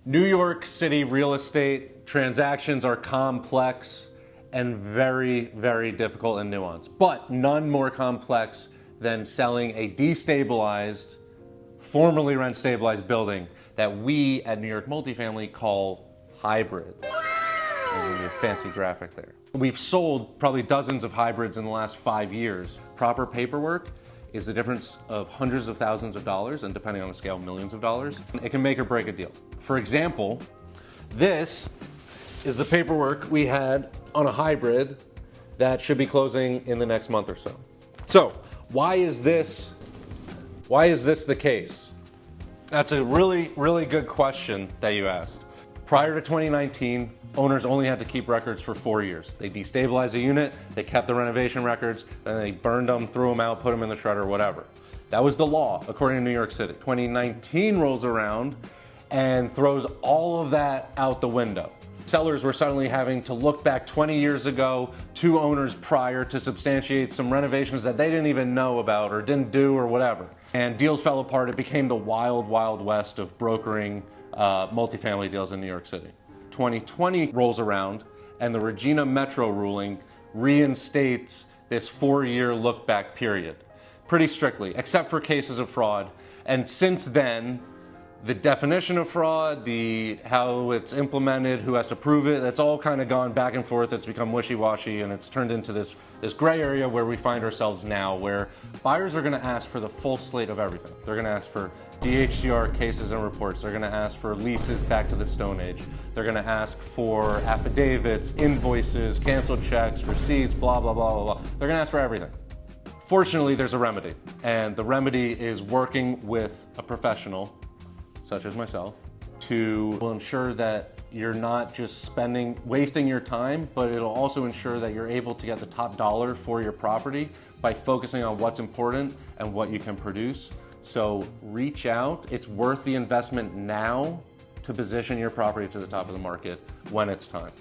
New York City real estate transactions are complex and very, very difficult and nuanced, but none more complex than selling a destabilized, formerly rent stabilized building that we at New York Multifamily call hybrid. There's a fancy graphic there. We've sold probably dozens of hybrids in the last 5 years. Proper paperwork is the difference of hundreds of thousands of dollars, and depending on the scale, millions of dollars. It can make or break a deal. For example, this is the paperwork we had on a hybrid that should be closing in the next month or so. So, why is this the case? That's a really, really good question that you asked. Prior to 2019, owners only had to keep records for 4 years. They destabilized a unit, they kept the renovation records, then they burned them, threw them out, put them in the shredder, whatever. That was the law, according to New York City. 2019 rolls around and throws all of that out the window. Sellers were suddenly having to look back 20 years ago to owners prior to substantiate some renovations that they didn't even know about or didn't do or whatever. And deals fell apart. It became the wild, wild west of brokering multifamily deals in New York City. 2020 rolls around and the Regina Metro ruling reinstates this 4-year look-back period pretty strictly, except for cases of fraud. And since then, the definition of fraud, how it's implemented, who has to prove it, that's all kind of gone back and forth. It's become wishy-washy, and it's turned into this gray area where we find ourselves now, where buyers are going to ask for the full slate of everything. They're going to ask for DHCR cases and reports. They're going to ask for leases back to the Stone Age. They're going to ask for affidavits, invoices, canceled checks, receipts, blah, blah, blah, blah, blah. They're going to ask for everything. Fortunately, there's a remedy, and the remedy is working with a professional such as myself, to ensure that you're not just wasting your time, but it'll also ensure that you're able to get the top dollar for your property by focusing on what's important and what you can produce. So reach out. It's worth the investment now to position your property to the top of the market when it's time.